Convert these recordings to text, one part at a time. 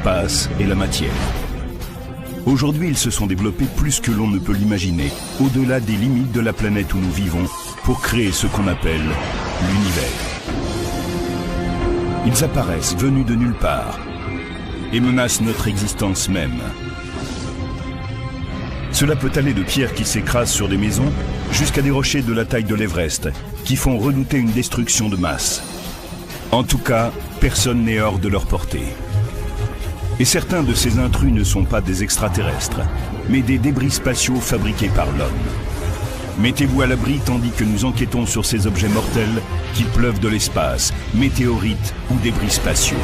l'espace et la matière. Aujourd'hui, ils se sont développés plus que l'on ne peut l'imaginer, au-delà des limites de la planète où nous vivons, pour créer ce qu'on appelle l'univers. Ils apparaissent venus de nulle part et menacent notre existence même. Cela peut aller de pierres qui s'écrasent sur des maisons jusqu'à des rochers de la taille de l'Everest qui font redouter une destruction de masse. En tout cas, personne n'est hors de leur portée. Et certains de ces intrus ne sont pas des extraterrestres, mais des débris spatiaux fabriqués par l'homme. Mettez-vous à l'abri tandis que nous enquêtons sur ces objets mortels qui pleuvent de l'espace, météorites ou débris spatiaux.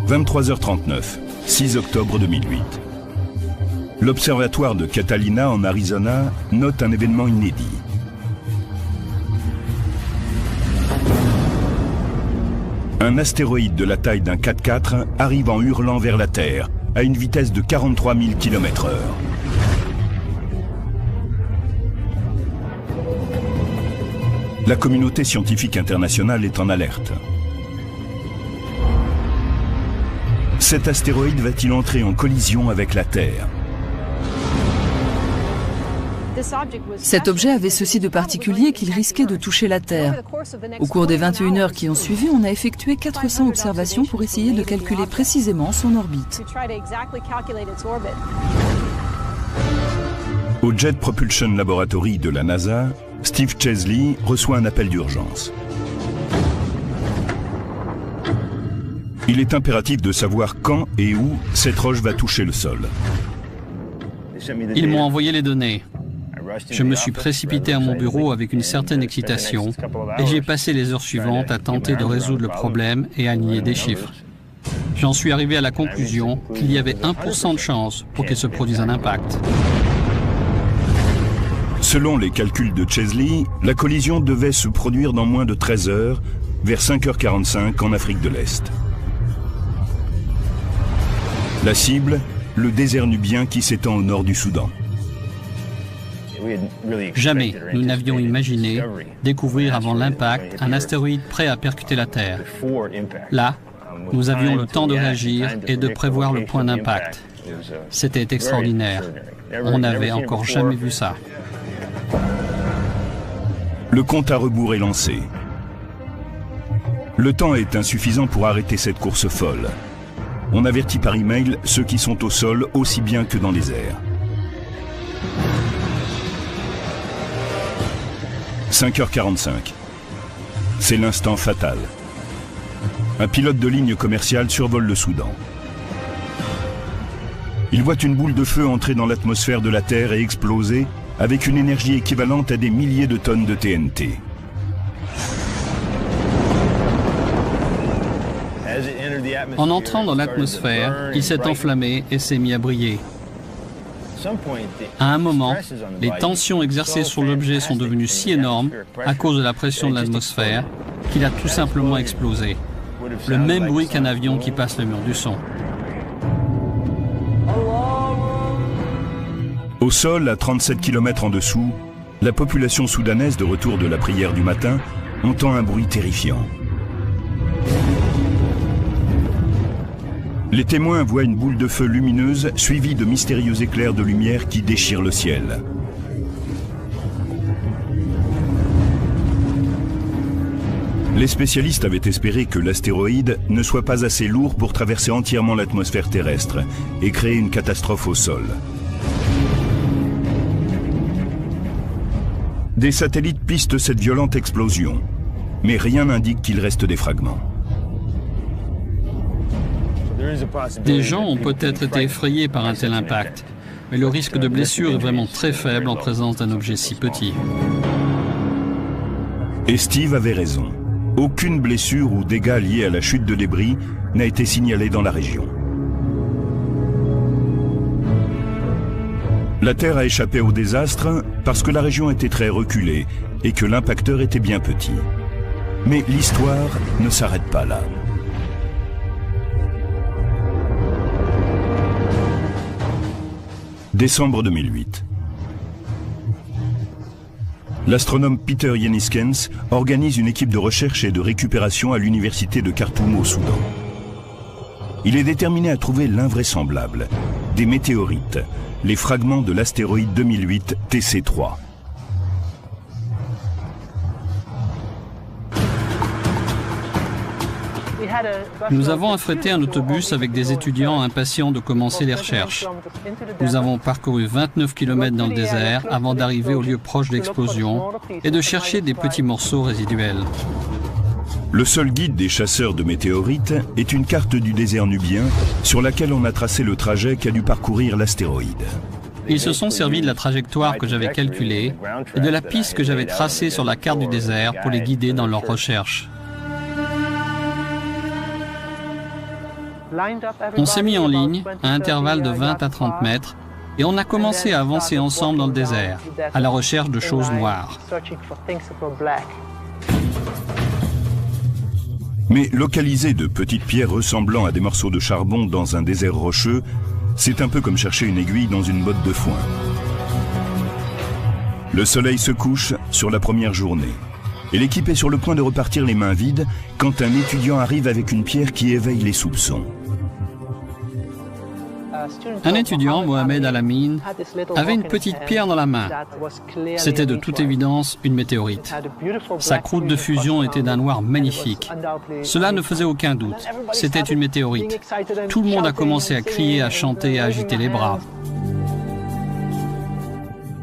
« 23h39, 6 octobre 2008. L'observatoire de Catalina en Arizona note un événement inédit. Un astéroïde de la taille d'un 4x4 arrive en hurlant vers la Terre à une vitesse de 43 000 km/h. La communauté scientifique internationale est en alerte. Cet astéroïde va-t-il entrer en collision avec la Terre ? Cet objet avait ceci de particulier qu'il risquait de toucher la Terre. Au cours des 21 heures qui ont suivi, on a effectué 400 observations pour essayer de calculer précisément son orbite. Au Jet Propulsion Laboratory de la NASA, Steve Chesley reçoit un appel d'urgence. Il est impératif de savoir quand et où cette roche va toucher le sol. Ils m'ont envoyé les données. Je me suis précipité à mon bureau avec une certaine excitation et j'ai passé les heures suivantes à tenter de résoudre le problème et à nier des chiffres. J'en suis arrivé à la conclusion qu'il y avait 1% de chance pour qu'il se produise un impact. Selon les calculs de Chesley, la collision devait se produire dans moins de 13 heures, vers 5h45 en Afrique de l'Est. La cible, le désert nubien qui s'étend au nord du Soudan. Jamais nous n'avions imaginé découvrir avant l'impact un astéroïde prêt à percuter la Terre. Là, nous avions le temps de réagir et de prévoir le point d'impact. C'était extraordinaire. On n'avait encore jamais vu ça. Le compte à rebours est lancé. Le temps est insuffisant pour arrêter cette course folle. On avertit par email ceux qui sont au sol aussi bien que dans les airs. 5h45. C'est l'instant fatal. Un pilote de ligne commerciale survole le Soudan. Il voit une boule de feu entrer dans l'atmosphère de la Terre et exploser avec une énergie équivalente à des milliers de tonnes de TNT. En entrant dans l'atmosphère, il s'est enflammé et s'est mis à briller. À un moment, les tensions exercées sur l'objet sont devenues si énormes à cause de la pression de l'atmosphère qu'il a tout simplement explosé. Le même bruit qu'un avion qui passe le mur du son. Au sol, à 37 km en dessous, la population soudanaise de retour de la prière du matin entend un bruit terrifiant. Les témoins voient une boule de feu lumineuse suivie de mystérieux éclairs de lumière qui déchirent le ciel. Les spécialistes avaient espéré que l'astéroïde ne soit pas assez lourd pour traverser entièrement l'atmosphère terrestre et créer une catastrophe au sol. Des satellites pistent cette violente explosion, mais rien n'indique qu'il reste des fragments. Des gens ont peut-être été effrayés par un tel impact, mais le risque de blessure est vraiment très faible en présence d'un objet si petit. Et Steve avait raison. Aucune blessure ou dégâts liés à la chute de débris n'a été signalée dans la région. La Terre a échappé au désastre parce que la région était très reculée et que l'impacteur était bien petit. Mais l'histoire ne s'arrête pas là. Décembre 2008. L'astronome Peter Yenniskens organise une équipe de recherche et de récupération à l'université de Khartoum au Soudan. Il est déterminé à trouver l'invraisemblable, des météorites, les fragments de l'astéroïde 2008 TC3. Nous avons affrété un autobus avec des étudiants impatients de commencer les recherches. Nous avons parcouru 29 km dans le désert avant d'arriver au lieu proche d'explosion et de chercher des petits morceaux résiduels. Le seul guide des chasseurs de météorites est une carte du désert nubien sur laquelle on a tracé le trajet qu'a dû parcourir l'astéroïde. Ils se sont servis de la trajectoire que j'avais calculée et de la piste que j'avais tracée sur la carte du désert pour les guider dans leurs recherches. On s'est mis en ligne à intervalles de 20 à 30 mètres et on a commencé à avancer ensemble dans le désert, à la recherche de choses noires. Mais localiser de petites pierres ressemblant à des morceaux de charbon dans un désert rocheux, c'est un peu comme chercher une aiguille dans une botte de foin. Le soleil se couche sur la première journée et l'équipe est sur le point de repartir les mains vides quand un étudiant arrive avec une pierre qui éveille les soupçons. Un étudiant, Mohamed Al-Amin, avait une petite pierre dans la main. C'était de toute évidence une météorite. Sa croûte de fusion était d'un noir magnifique. Cela ne faisait aucun doute. C'était une météorite. Tout le monde a commencé à crier, à chanter, à agiter les bras.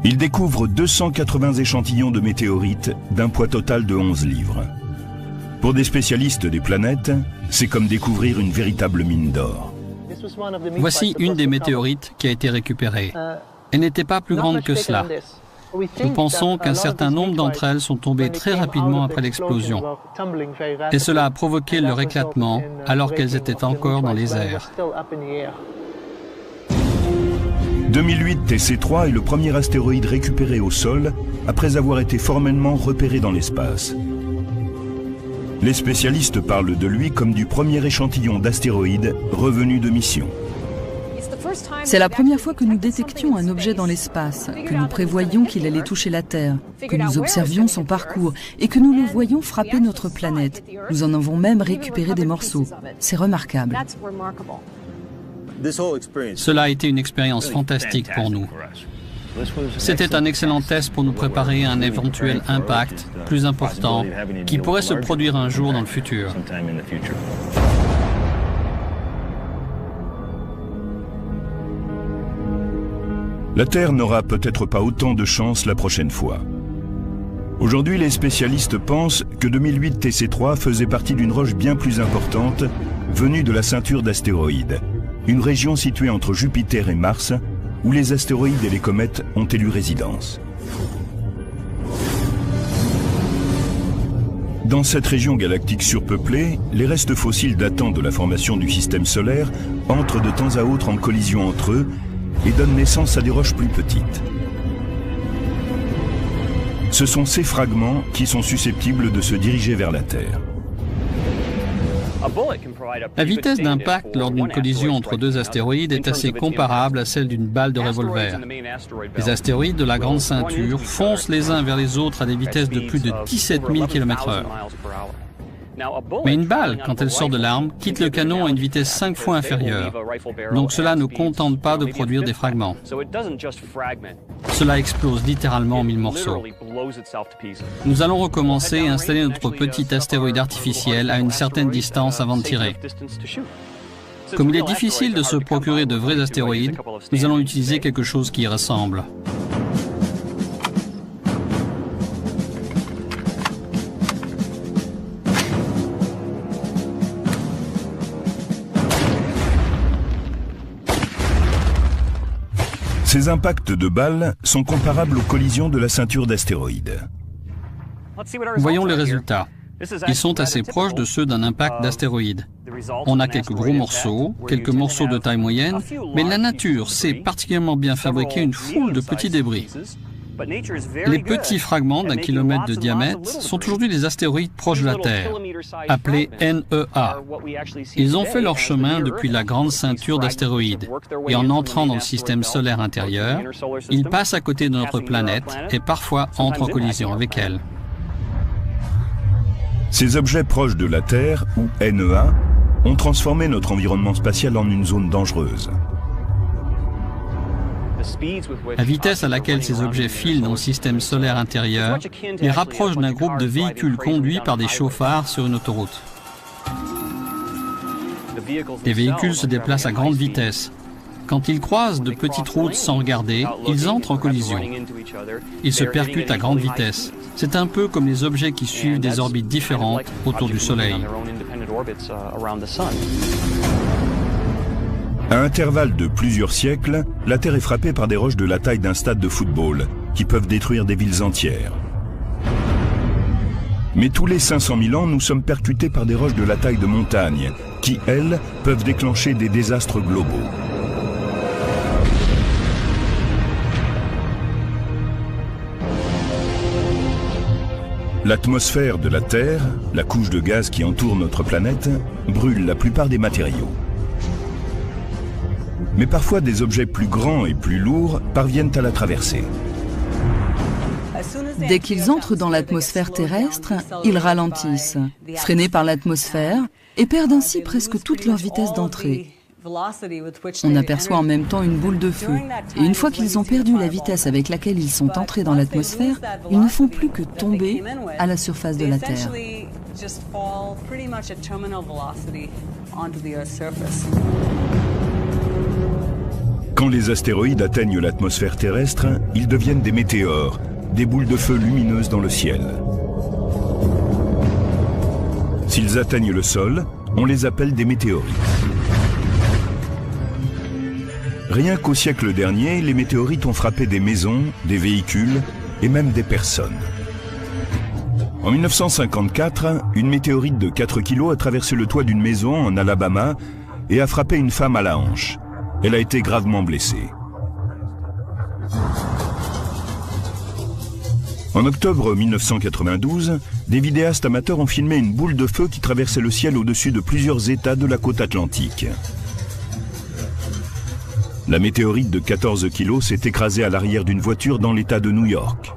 Il découvre 280 échantillons de météorites d'un poids total de 11 livres. Pour des spécialistes des planètes, c'est comme découvrir une véritable mine d'or. Voici une des météorites qui a été récupérée. Elle n'était pas plus grande que cela. Nous pensons qu'un certain nombre d'entre elles sont tombées très rapidement après l'explosion. Et cela a provoqué leur éclatement alors qu'elles étaient encore dans les airs. 2008 TC3 est le premier astéroïde récupéré au sol après avoir été formellement repéré dans l'espace. Les spécialistes parlent de lui comme du premier échantillon d'astéroïdes revenu de mission. C'est la première fois que nous détections un objet dans l'espace, que nous prévoyions qu'il allait toucher la Terre, que nous observions son parcours et que nous le voyions frapper notre planète. Nous en avons même récupéré des morceaux. C'est remarquable. Cela a été une expérience fantastique pour nous. C'était un excellent test pour nous préparer à un éventuel impact plus important qui pourrait se produire un jour dans le futur. La Terre n'aura peut-être pas autant de chance la prochaine fois. Aujourd'hui, les spécialistes pensent que 2008 TC3 faisait partie d'une roche bien plus importante venue de la ceinture d'astéroïdes, une région située entre Jupiter et Mars, où les astéroïdes et les comètes ont élu résidence. Dans cette région galactique surpeuplée, les restes fossiles datant de la formation du système solaire entrent de temps à autre en collision entre eux et donnent naissance à des roches plus petites. Ce sont ces fragments qui sont susceptibles de se diriger vers la Terre. La vitesse d'impact lors d'une collision entre deux astéroïdes est assez comparable à celle d'une balle de revolver. Les astéroïdes de la grande ceinture foncent les uns vers les autres à des vitesses de plus de 17 000 km/h. Mais une balle, quand elle sort de l'arme, quitte le canon à une vitesse 5 fois inférieure. Donc cela ne contente pas de produire des fragments. Cela explose littéralement en 1000 morceaux. Nous allons recommencer et installer notre petit astéroïde artificiel à une certaine distance avant de tirer. Comme il est difficile de se procurer de vrais astéroïdes, nous allons utiliser quelque chose qui y ressemble. Ces impacts de balles sont comparables aux collisions de la ceinture d'astéroïdes. Voyons les résultats. Ils sont assez proches de ceux d'un impact d'astéroïde. On a quelques gros morceaux, quelques morceaux de taille moyenne, mais la nature sait particulièrement bien fabriquer une foule de petits débris. Les petits fragments d'1 kilomètre de diamètre sont aujourd'hui des astéroïdes proches de la Terre, appelés NEA. Ils ont fait leur chemin depuis la grande ceinture d'astéroïdes, et en entrant dans le système solaire intérieur, ils passent à côté de notre planète et parfois entrent en collision avec elle. Ces objets proches de la Terre, ou NEA, ont transformé notre environnement spatial en une zone dangereuse. La vitesse à laquelle ces objets filent dans le système solaire intérieur les rapproche d'un groupe de véhicules conduits par des chauffards sur une autoroute. Les véhicules se déplacent à grande vitesse. Quand ils croisent de petites routes sans regarder, ils entrent en collision. Ils se percutent à grande vitesse. C'est un peu comme les objets qui suivent des orbites différentes autour du Soleil. À intervalles de plusieurs siècles, la Terre est frappée par des roches de la taille d'un stade de football, qui peuvent détruire des villes entières. Mais tous les 500 000 ans, nous sommes percutés par des roches de la taille de montagne, qui, elles, peuvent déclencher des désastres globaux. L'atmosphère de la Terre, la couche de gaz qui entoure notre planète, brûle la plupart des matériaux. Mais parfois des objets plus grands et plus lourds parviennent à la traverser. Dès qu'ils entrent dans l'atmosphère terrestre, ils ralentissent, freinés par l'atmosphère, et perdent ainsi presque toute leur vitesse d'entrée. On aperçoit en même temps une boule de feu, et une fois qu'ils ont perdu la vitesse avec laquelle ils sont entrés dans l'atmosphère, ils ne font plus que tomber à la surface de la Terre. Quand les astéroïdes atteignent l'atmosphère terrestre, ils deviennent des météores, des boules de feu lumineuses dans le ciel. S'ils atteignent le sol, on les appelle des météorites. Rien qu'au siècle dernier, les météorites ont frappé des maisons, des véhicules et même des personnes. En 1954, une météorite de 4 kg a traversé le toit d'une maison en Alabama et a frappé une femme à la hanche. Elle a été gravement blessée. En octobre 1992, des vidéastes amateurs ont filmé une boule de feu qui traversait le ciel au-dessus de plusieurs États de la côte atlantique. La météorite de 14 kg s'est écrasée à l'arrière d'une voiture dans l'État de New York.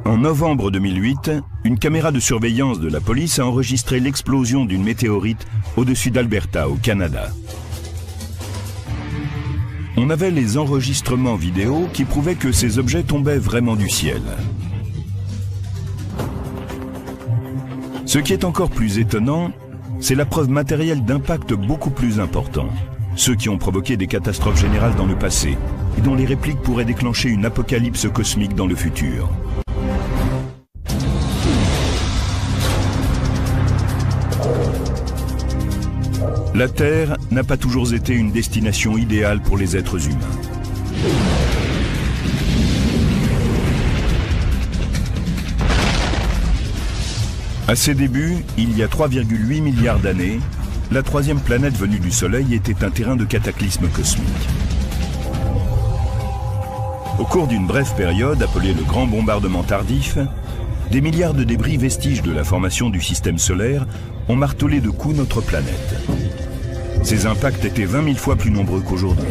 En novembre 2008, une caméra de surveillance de la police a enregistré l'explosion d'une météorite au-dessus d'Alberta, au Canada. On avait les enregistrements vidéo qui prouvaient que ces objets tombaient vraiment du ciel. Ce qui est encore plus étonnant, c'est la preuve matérielle d'impact beaucoup plus important. Ceux qui ont provoqué des catastrophes générales dans le passé et dont les répliques pourraient déclencher une apocalypse cosmique dans le futur. La Terre n'a pas toujours été une destination idéale pour les êtres humains. À ses débuts, il y a 3,8 milliards d'années, la troisième planète venue du Soleil était un terrain de cataclysme cosmique. Au cours d'une brève période appelée le Grand Bombardement Tardif, des milliards de débris vestiges de la formation du système solaire ont martelé de coups notre planète. Ces impacts étaient 20 000 fois plus nombreux qu'aujourd'hui.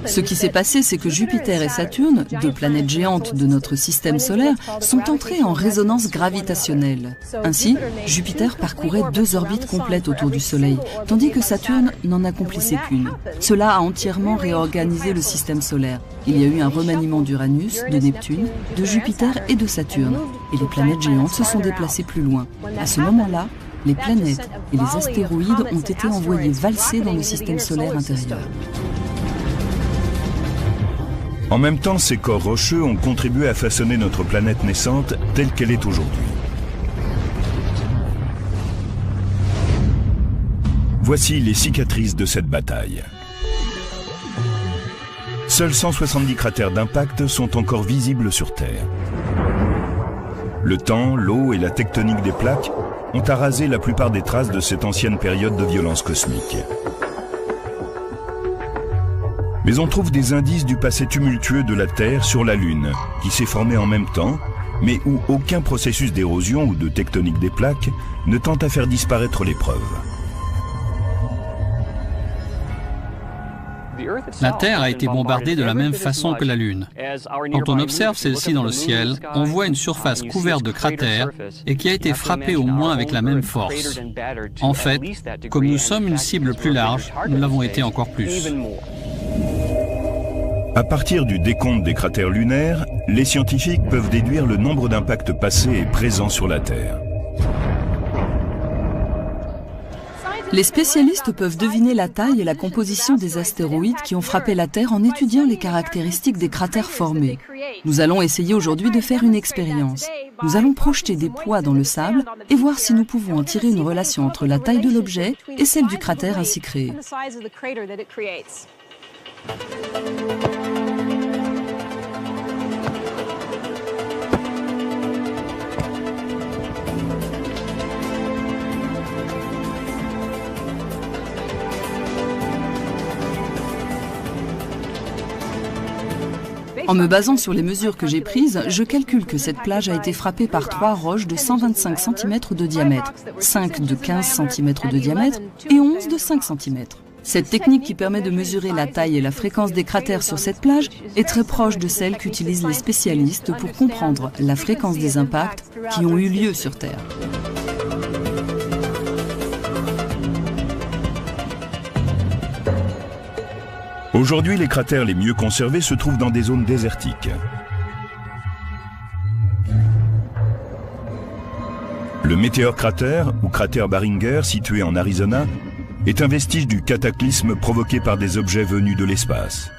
Ce qui s'est passé, c'est que Jupiter et Saturne, deux planètes géantes de notre système solaire, sont entrées en résonance gravitationnelle. Ainsi, Jupiter parcourait 2 orbites complètes autour du Soleil, tandis que Saturne n'en accomplissait qu'une. Cela a entièrement réorganisé le système solaire. Il y a eu un remaniement d'Uranus, de Neptune, de Jupiter et de Saturne, et les planètes géantes se sont déplacées plus loin. À ce moment-là, les planètes et les astéroïdes ont été envoyés valser dans le système solaire intérieur. En même temps, ces corps rocheux ont contribué à façonner notre planète naissante telle qu'elle est aujourd'hui. Voici les cicatrices de cette bataille. Seuls 170 cratères d'impact sont encore visibles sur Terre. Le temps, l'eau et la tectonique des plaques ont arasé la plupart des traces de cette ancienne période de violence cosmique. Mais on trouve des indices du passé tumultueux de la Terre sur la Lune, qui s'est formée en même temps, mais où aucun processus d'érosion ou de tectonique des plaques ne tente à faire disparaître les preuves. La Terre a été bombardée de la même façon que la Lune. Quand on observe celle-ci dans le ciel, on voit une surface couverte de cratères et qui a été frappée au moins avec la même force. En fait, comme nous sommes une cible plus large, nous l'avons été encore plus. À partir du décompte des cratères lunaires, les scientifiques peuvent déduire le nombre d'impacts passés et présents sur la Terre. Les spécialistes peuvent deviner la taille et la composition des astéroïdes qui ont frappé la Terre en étudiant les caractéristiques des cratères formés. Nous allons essayer aujourd'hui de faire une expérience. Nous allons projeter des poids dans le sable et voir si nous pouvons en tirer une relation entre la taille de l'objet et celle du cratère ainsi créé. En me basant sur les mesures que j'ai prises, je calcule que cette plage a été frappée par 3 roches de 125 cm de diamètre, 5 de 15 cm de diamètre et 11 de 5 cm. Cette technique qui permet de mesurer la taille et la fréquence des cratères sur cette plage est très proche de celle qu'utilisent les spécialistes pour comprendre la fréquence des impacts qui ont eu lieu sur Terre. Aujourd'hui, les cratères les mieux conservés se trouvent dans des zones désertiques. Le Meteor Crater, ou cratère Barringer, situé en Arizona, est un vestige du cataclysme provoqué par des objets venus de l'espace.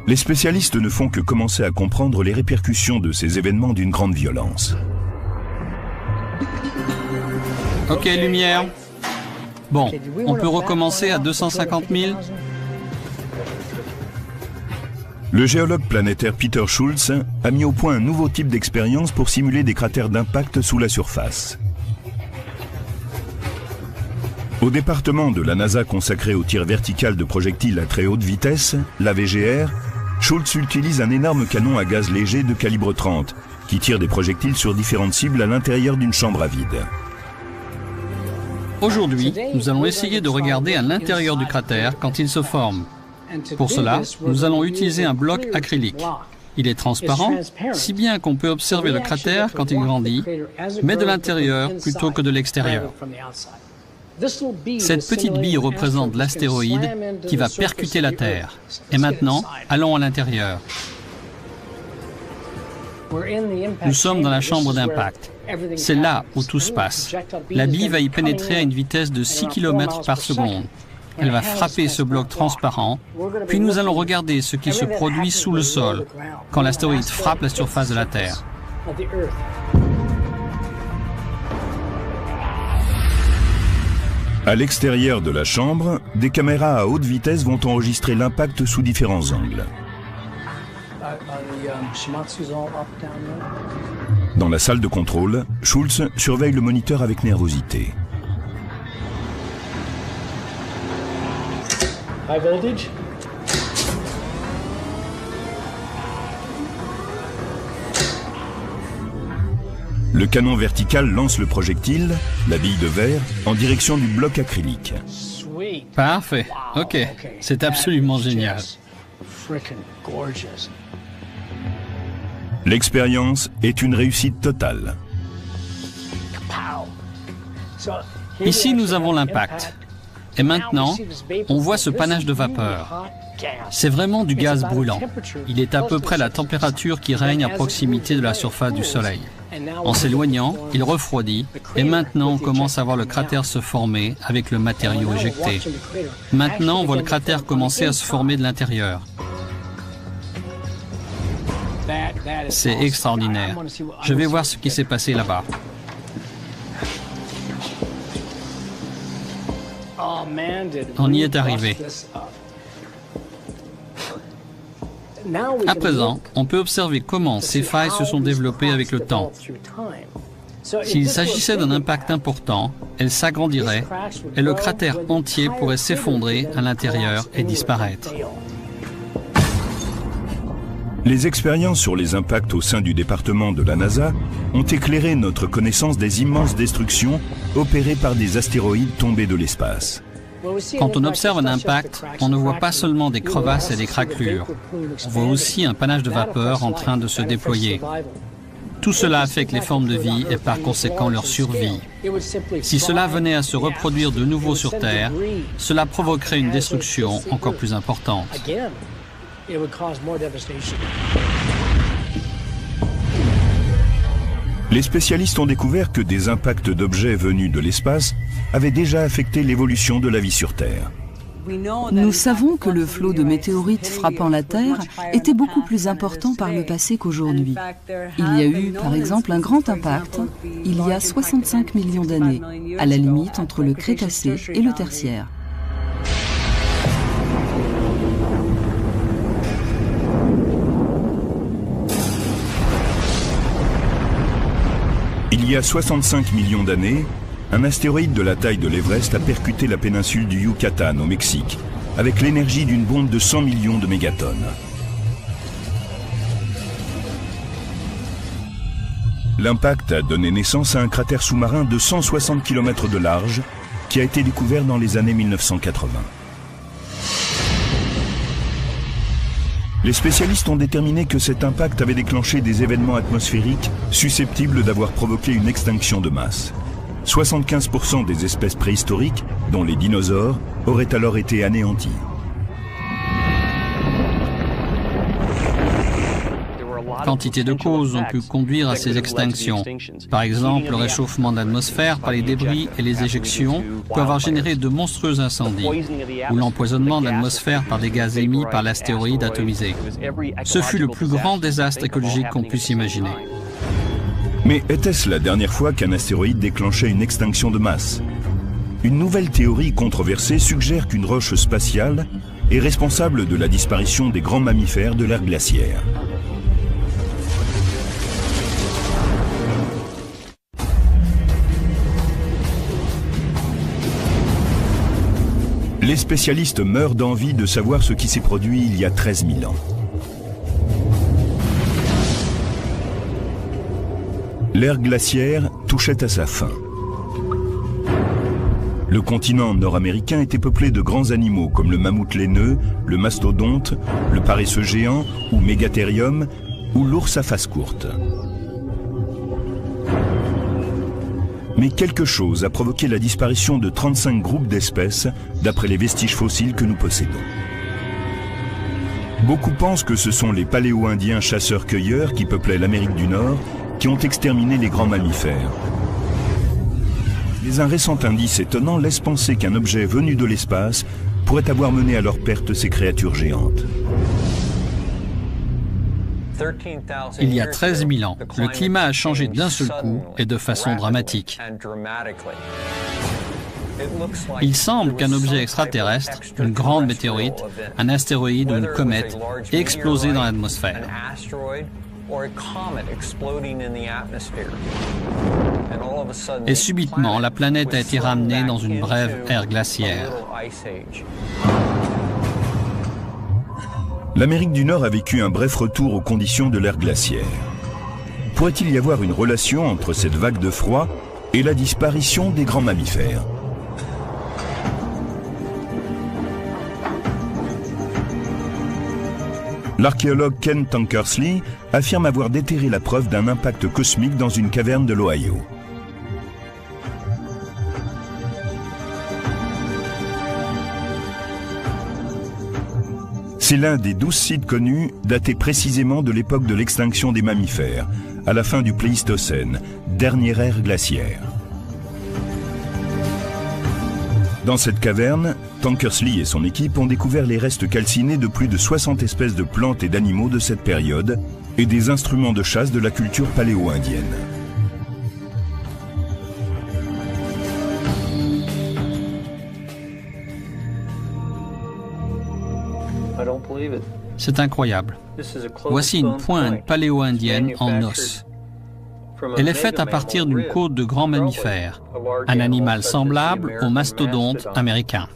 Les spécialistes ne font que commencer à comprendre les répercussions de ces événements d'une grande violence. Ok, lumière. Bon, on peut recommencer à 250 000. Le géologue planétaire Peter Schultz a mis au point un nouveau type d'expérience pour simuler des cratères d'impact sous la surface. Au département de la NASA consacré au tir vertical de projectiles à très haute vitesse, la VGR, Schultz utilise un énorme canon à gaz léger de calibre 30 qui tire des projectiles sur différentes cibles à l'intérieur d'une chambre à vide. Aujourd'hui, nous allons essayer de regarder à l'intérieur du cratère quand il se forme. Pour cela, nous allons utiliser un bloc acrylique. Il est transparent, si bien qu'on peut observer le cratère quand il grandit, mais de l'intérieur plutôt que de l'extérieur. Cette petite bille représente l'astéroïde qui va percuter la Terre. Et maintenant, allons à l'intérieur. Nous sommes dans la chambre d'impact. C'est là où tout se passe. La bille va y pénétrer à une vitesse de 6 km par seconde. Elle va frapper ce bloc transparent, puis nous allons regarder ce qui se produit sous le sol quand l'astéroïde frappe la surface de la Terre. À l'extérieur de la chambre, des caméras à haute vitesse vont enregistrer l'impact sous différents angles. Dans la salle de contrôle, Schultz surveille le moniteur avec nervosité. High voltage. Le canon vertical lance le projectile, la bille de verre, en direction du bloc acrylique. Parfait. Ok. C'est absolument génial. L'expérience est une réussite totale. Ici, nous avons l'impact. Et maintenant, on voit ce panache de vapeur. C'est vraiment du gaz brûlant. Il est à peu près la température qui règne à proximité de la surface du Soleil. En s'éloignant, il refroidit et maintenant on commence à voir le cratère se former avec le matériau éjecté. Maintenant, on voit le cratère commencer à se former de l'intérieur. C'est extraordinaire. Je vais voir ce qui s'est passé là-bas. On y est arrivé. À présent, on peut observer comment ces failles se sont développées avec le temps. S'il s'agissait d'un impact important, elle s'agrandirait et le cratère entier pourrait s'effondrer à l'intérieur et disparaître. Les expériences sur les impacts au sein du département de la NASA ont éclairé notre connaissance des immenses destructions opérées par des astéroïdes tombés de l'espace. Quand on observe un impact, on ne voit pas seulement des crevasses et des craquelures. On voit aussi un panache de vapeur en train de se déployer. Tout cela affecte les formes de vie et par conséquent leur survie. Si cela venait à se reproduire de nouveau sur Terre, cela provoquerait une destruction encore plus importante. Les spécialistes ont découvert que des impacts d'objets venus de l'espace avaient déjà affecté l'évolution de la vie sur Terre. Nous savons que le flot de météorites frappant la Terre était beaucoup plus important par le passé qu'aujourd'hui. Il y a eu, par exemple, un grand impact il y a 65 millions d'années, à la limite entre le Crétacé et le Tertiaire. Il y a 65 millions d'années, un astéroïde de la taille de l'Everest a percuté la péninsule du Yucatan au Mexique, avec l'énergie d'une bombe de 100 millions de mégatonnes. L'impact a donné naissance à un cratère sous-marin de 160 km de large qui a été découvert dans les années 1980. Les spécialistes ont déterminé que cet impact avait déclenché des événements atmosphériques susceptibles d'avoir provoqué une extinction de masse. 75% des espèces préhistoriques, dont les dinosaures, auraient alors été anéanties. Quantité de causes ont pu conduire à ces extinctions. Par exemple, le réchauffement de l'atmosphère par les débris et les éjections peut avoir généré de monstrueux incendies, ou l'empoisonnement de l'atmosphère par des gaz émis par l'astéroïde atomisé. Ce fut le plus grand désastre écologique qu'on puisse imaginer. Mais était-ce la dernière fois qu'un astéroïde déclenchait une extinction de masse? Une nouvelle théorie controversée suggère qu'une roche spatiale est responsable de la disparition des grands mammifères de l'ère glaciaire. Les spécialistes meurent d'envie de savoir ce qui s'est produit il y a 13 000 ans. L'ère glaciaire touchait à sa fin. Le continent nord-américain était peuplé de grands animaux comme le mammouth laineux, le mastodonte, le paresseux géant ou Megatherium ou l'ours à face courte. Mais quelque chose a provoqué la disparition de 35 groupes d'espèces d'après les vestiges fossiles que nous possédons. Beaucoup pensent que ce sont les paléo-indiens chasseurs-cueilleurs qui peuplaient l'Amérique du Nord qui ont exterminé les grands mammifères. Mais un récent indice étonnant laisse penser qu'un objet venu de l'espace pourrait avoir mené à leur perte ces créatures géantes. Il y a 13 000 ans, le climat a changé d'un seul coup et de façon dramatique. Il semble qu'un objet extraterrestre, une grande météorite, un astéroïde ou une comète, ait explosé dans l'atmosphère. Et subitement, la planète a été ramenée dans une brève ère glaciaire. L'Amérique du Nord a vécu un bref retour aux conditions de l'ère glaciaire. Pourrait-il y avoir une relation entre cette vague de froid et la disparition des grands mammifères? L'archéologue Ken Tankersley affirme avoir déterré la preuve d'un impact cosmique dans une caverne de l'Ohio. C'est l'un des 12 sites connus datés précisément de l'époque de l'extinction des mammifères, à la fin du Pléistocène, dernière ère glaciaire. Dans cette caverne, Tankersley et son équipe ont découvert les restes calcinés de plus de 60 espèces de plantes et d'animaux de cette période et des instruments de chasse de la culture paléo-indienne. C'est incroyable. Voici une pointe paléo-indienne en os. Elle est faite à partir d'une côte de grands mammifères, un animal semblable au mastodonte américain.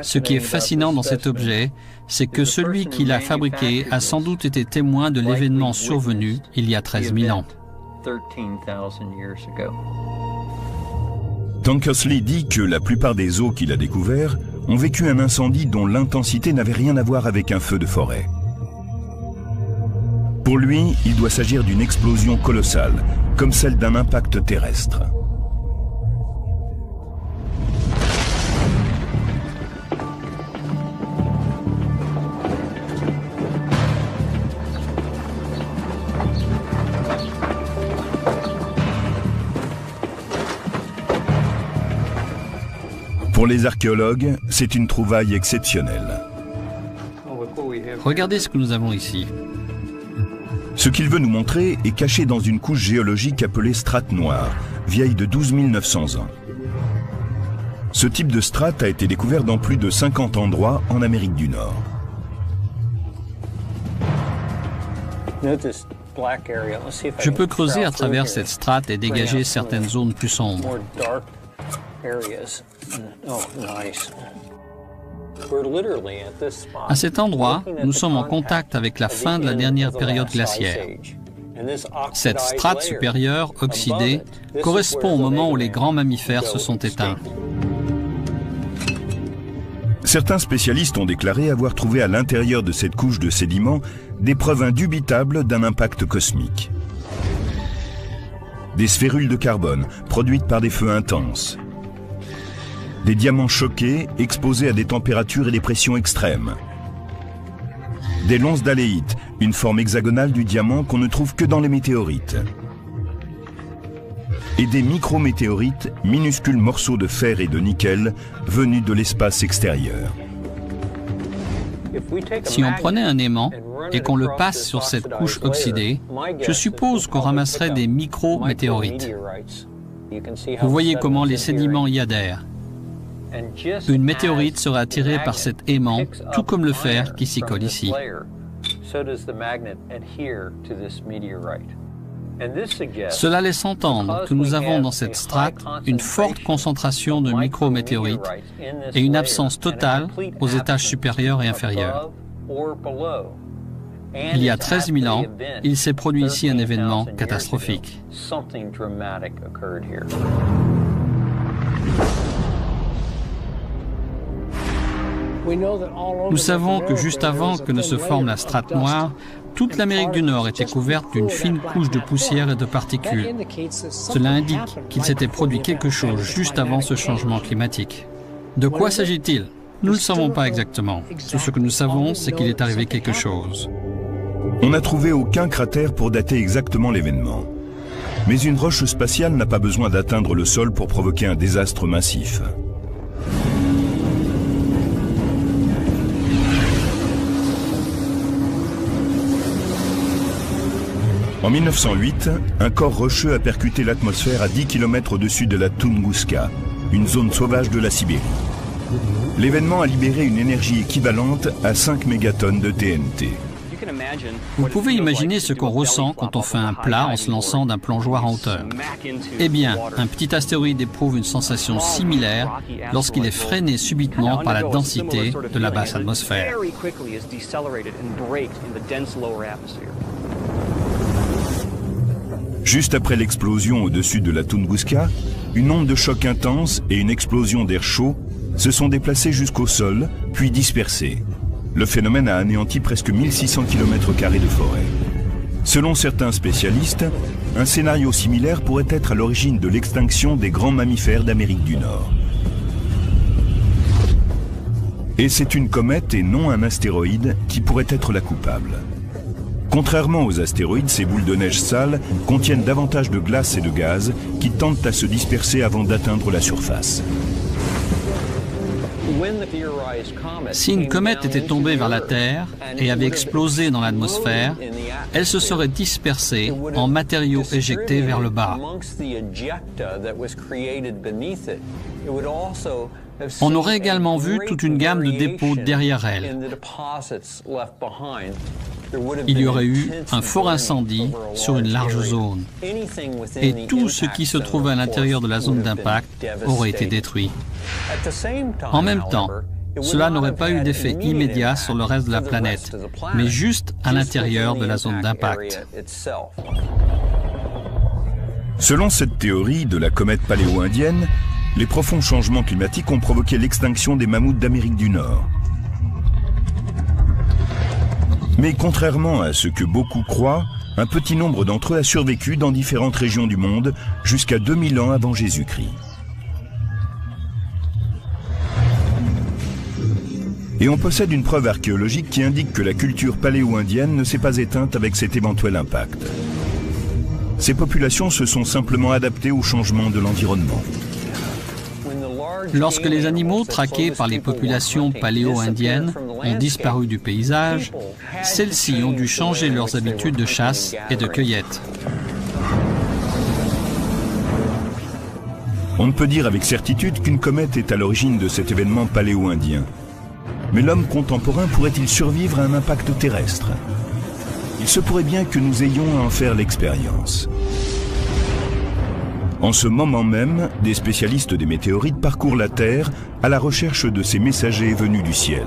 Ce qui est fascinant dans cet objet, c'est que celui qui l'a fabriqué a sans doute été témoin de l'événement survenu il y a 13 000 ans. Tankersley dit que la plupart des os qu'il a découverts ont vécu un incendie dont l'intensité n'avait rien à voir avec un feu de forêt. Pour lui, il doit s'agir d'une explosion colossale, comme celle d'un impact terrestre. Pour les archéologues, c'est une trouvaille exceptionnelle. Regardez ce que nous avons ici. Ce qu'il veut nous montrer est caché dans une couche géologique appelée strate noire, vieille de 12 900 ans. Ce type de strate a été découvert dans plus de 50 endroits en Amérique du Nord. Je peux creuser à travers cette strate et dégager certaines zones plus sombres. À cet endroit, nous sommes en contact avec la fin de la dernière période glaciaire. Cette strate supérieure, oxydée, correspond au moment où les grands mammifères se sont éteints. Certains spécialistes ont déclaré avoir trouvé à l'intérieur de cette couche de sédiments des preuves indubitables d'un impact cosmique. Des sphérules de carbone produites par des feux intenses. Des diamants choqués exposés à des températures et des pressions extrêmes. Des lonsdaleïtes, une forme hexagonale du diamant qu'on ne trouve que dans les météorites. Et des micrométéorites, minuscules morceaux de fer et de nickel venus de l'espace extérieur. Si on prenait un aimant et qu'on le passe sur cette couche oxydée, je suppose qu'on ramasserait des micrométéorites. Vous voyez comment les sédiments y adhèrent. Une météorite serait attirée par cet aimant, tout comme le fer qui s'y colle ici. Cela laisse entendre que nous avons dans cette strate une forte concentration de micrométéorites et une absence totale aux étages supérieurs et inférieurs. Il y a 13 000 ans, il s'est produit ici un événement catastrophique. Nous savons que juste avant que ne se forme la strate noire, toute l'Amérique du Nord était couverte d'une fine couche de poussière et de particules. Cela indique qu'il s'était produit quelque chose juste avant ce changement climatique. De quoi s'agit-il? Nous ne le savons pas exactement. Tout ce que nous savons, c'est qu'il est arrivé quelque chose. On n'a trouvé aucun cratère pour dater exactement l'événement. Mais une roche spatiale n'a pas besoin d'atteindre le sol pour provoquer un désastre massif. En 1908, un corps rocheux a percuté l'atmosphère à 10 km au-dessus de la Tunguska, une zone sauvage de la Sibérie. L'événement a libéré une énergie équivalente à 5 mégatonnes de TNT. Vous pouvez imaginer ce qu'on ressent quand on fait un plat en se lançant d'un plongeoir en hauteur. Eh bien, un petit astéroïde éprouve une sensation similaire lorsqu'il est freiné subitement par la densité de la basse atmosphère. Juste après l'explosion au-dessus de la Tunguska, une onde de choc intense et une explosion d'air chaud se sont déplacées jusqu'au sol, puis dispersées. Le phénomène a anéanti presque 1600 km² de forêt. Selon certains spécialistes, un scénario similaire pourrait être à l'origine de l'extinction des grands mammifères d'Amérique du Nord. Et c'est une comète et non un astéroïde qui pourrait être la coupable. Contrairement aux astéroïdes, ces boules de neige sales contiennent davantage de glace et de gaz qui tendent à se disperser avant d'atteindre la surface. Si une comète était tombée vers la Terre et avait explosé dans l'atmosphère, elle se serait dispersée en matériaux éjectés vers le bas. On aurait également vu toute une gamme de dépôts derrière elle. Il y aurait eu un fort incendie sur une large zone. Et tout ce qui se trouve à l'intérieur de la zone d'impact aurait été détruit. En même temps, cela n'aurait pas eu d'effet immédiat sur le reste de la planète, mais juste à l'intérieur de la zone d'impact. Selon cette théorie de la comète paléo-indienne, les profonds changements climatiques ont provoqué l'extinction des mammouths d'Amérique du Nord. Mais contrairement à ce que beaucoup croient, un petit nombre d'entre eux a survécu dans différentes régions du monde jusqu'à 2000 ans avant Jésus-Christ. Et on possède une preuve archéologique qui indique que la culture paléo-indienne ne s'est pas éteinte avec cet éventuel impact. Ces populations se sont simplement adaptées au changement de l'environnement. Lorsque les animaux traqués par les populations paléo-indiennes ont disparu du paysage, celles-ci ont dû changer leurs habitudes de chasse et de cueillette. On ne peut dire avec certitude qu'une comète est à l'origine de cet événement paléo-indien. Mais l'homme contemporain pourrait-il survivre à un impact terrestre? Il se pourrait bien que nous ayons à en faire l'expérience. En ce moment même, des spécialistes des météorites parcourent la Terre à la recherche de ces messagers venus du ciel.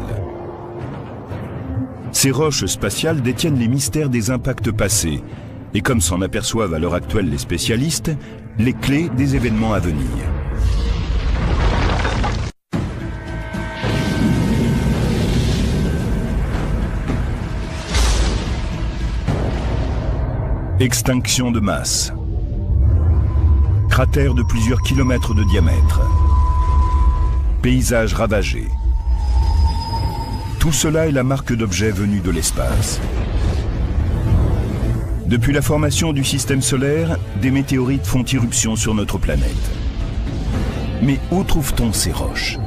Ces roches spatiales détiennent les mystères des impacts passés et, comme s'en aperçoivent à l'heure actuelle les spécialistes, les clés des événements à venir. Extinction de masse. Cratère de plusieurs kilomètres de diamètre. Paysage ravagé. Tout cela est la marque d'objets venus de l'espace. Depuis la formation du système solaire, des météorites font irruption sur notre planète. Mais où trouve-t-on ces roches?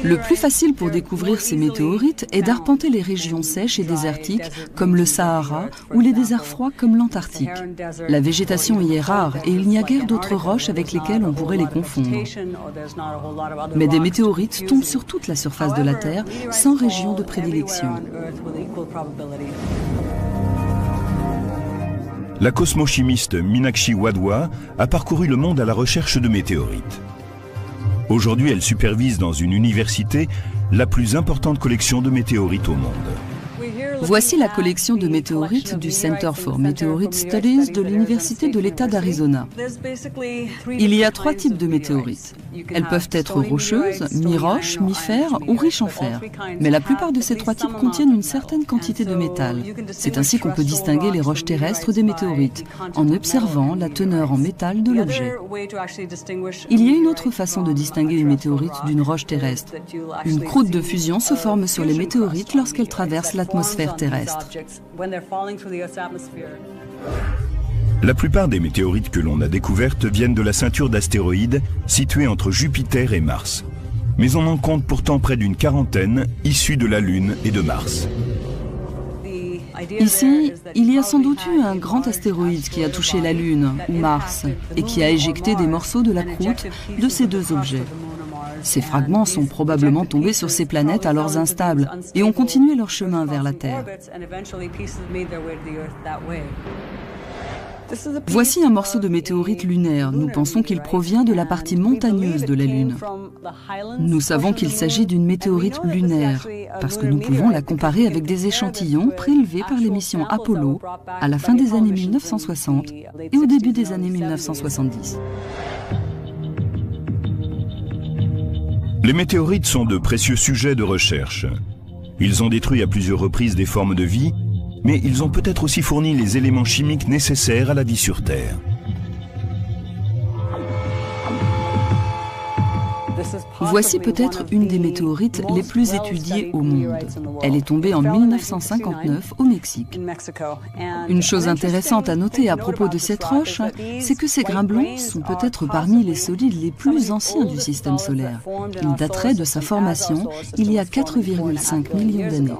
Le plus facile pour découvrir ces météorites est d'arpenter les régions sèches et désertiques comme le Sahara ou les déserts froids comme l'Antarctique. La végétation y est rare et il n'y a guère d'autres roches avec lesquelles on pourrait les confondre. Mais des météorites tombent sur toute la surface de la Terre sans région de prédilection. La cosmochimiste Meenakshi Wadhwa a parcouru le monde à la recherche de météorites. Aujourd'hui, elle supervise dans une université la plus importante collection de météorites au monde. Voici la collection de météorites du Center for Meteorite Studies de l'Université de l'État d'Arizona. Il y a 3 types de météorites. Elles peuvent être rocheuses, mi-roches, mi-fer ou riches en fer. Mais la plupart de ces 3 types contiennent une certaine quantité de métal. C'est ainsi qu'on peut distinguer les roches terrestres des météorites, en observant la teneur en métal de l'objet. Il y a une autre façon de distinguer une météorite d'une roche terrestre. Une croûte de fusion se forme sur les météorites lorsqu'elles traversent l'atmosphère terrestre. La plupart des météorites que l'on a découvertes viennent de la ceinture d'astéroïdes située entre Jupiter et Mars. Mais on en compte pourtant près d'une quarantaine issues de la Lune et de Mars. Ici, il y a sans doute eu un grand astéroïde qui a touché la Lune ou Mars et qui a éjecté des morceaux de la croûte de ces 2 objets. Ces fragments sont probablement tombés sur ces planètes alors instables et ont continué leur chemin vers la Terre. Voici un morceau de météorite lunaire. Nous pensons qu'il provient de la partie montagneuse de la Lune. Nous savons qu'il s'agit d'une météorite lunaire parce que nous pouvons la comparer avec des échantillons prélevés par les missions Apollo à la fin des années 1960 et au début des années 1970. Les météorites sont de précieux sujets de recherche. Ils ont détruit à plusieurs reprises des formes de vie, mais ils ont peut-être aussi fourni les éléments chimiques nécessaires à la vie sur Terre. Voici peut-être une des météorites les plus étudiées au monde. Elle est tombée en 1959 au Mexique. Une chose intéressante à noter à propos de cette roche, c'est que ces grains blancs sont peut-être parmi les solides les plus anciens du système solaire. Ils dateraient de sa formation il y a 4,5 millions d'années.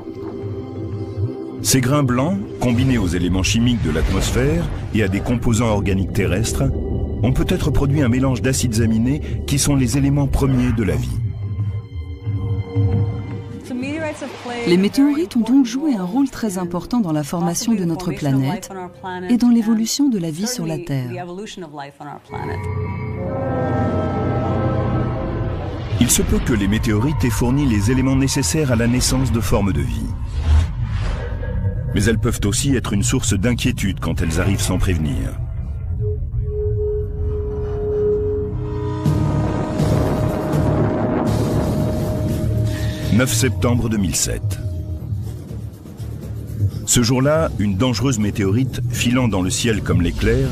Ces grains blancs, combinés aux éléments chimiques de l'atmosphère et à des composants organiques terrestres, ont peut-être produit un mélange d'acides aminés qui sont les éléments premiers de la vie. Les météorites ont donc joué un rôle très important dans la formation de notre planète et dans l'évolution de la vie sur la Terre. Il se peut que les météorites aient fourni les éléments nécessaires à la naissance de formes de vie. Mais elles peuvent aussi être une source d'inquiétude quand elles arrivent sans prévenir. « 9 septembre 2007. Ce jour-là, une dangereuse météorite, filant dans le ciel comme l'éclair,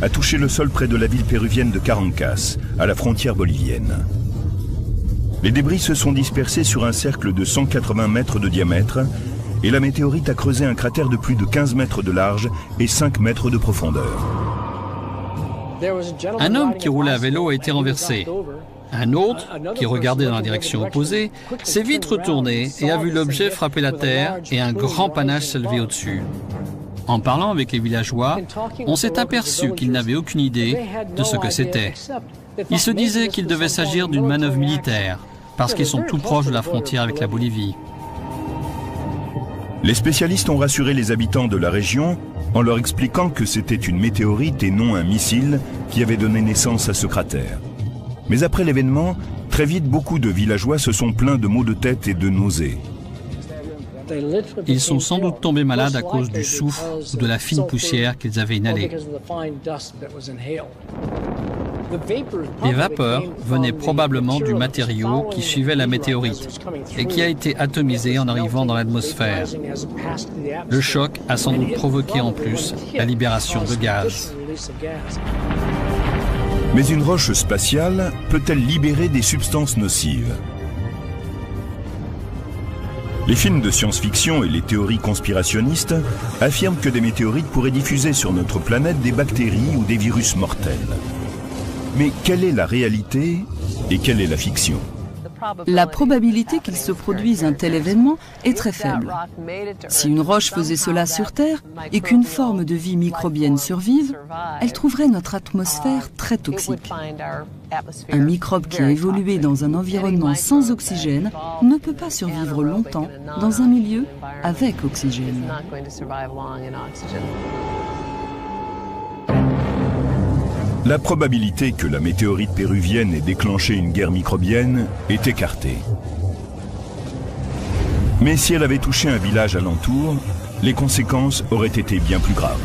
a touché le sol près de la ville péruvienne de Carancas, à la frontière bolivienne. Les débris se sont dispersés sur un cercle de 180 mètres de diamètre et la météorite a creusé un cratère de plus de 15 mètres de large et 5 mètres de profondeur. Un homme qui roulait à vélo a été renversé. Un autre, qui regardait dans la direction opposée, s'est vite retourné et a vu l'objet frapper la terre et un grand panache s'élever au-dessus. En parlant avec les villageois, on s'est aperçu qu'ils n'avaient aucune idée de ce que c'était. Ils se disaient qu'il devait s'agir d'une manœuvre militaire, parce qu'ils sont tout proches de la frontière avec la Bolivie. Les spécialistes ont rassuré les habitants de la région en leur expliquant que c'était une météorite et non un missile qui avait donné naissance à ce cratère. Mais après l'événement, très vite beaucoup de villageois se sont plaints de maux de tête et de nausées. Ils sont sans doute tombés malades à cause du soufre ou de la fine poussière qu'ils avaient inhalée. Les vapeurs venaient probablement du matériau qui suivait la météorite et qui a été atomisé en arrivant dans l'atmosphère. Le choc a sans doute provoqué en plus la libération de gaz. Mais une roche spatiale peut-elle libérer des substances nocives? Les films de science-fiction et les théories conspirationnistes affirment que des météorites pourraient diffuser sur notre planète des bactéries ou des virus mortels. Mais quelle est la réalité et quelle est la fiction? La probabilité qu'il se produise un tel événement est très faible. Si une roche faisait cela sur Terre et qu'une forme de vie microbienne survive, elle trouverait notre atmosphère très toxique. Un microbe qui a évolué dans un environnement sans oxygène ne peut pas survivre longtemps dans un milieu avec oxygène. La probabilité que la météorite péruvienne ait déclenché une guerre microbienne est écartée. Mais si elle avait touché un village alentour, les conséquences auraient été bien plus graves.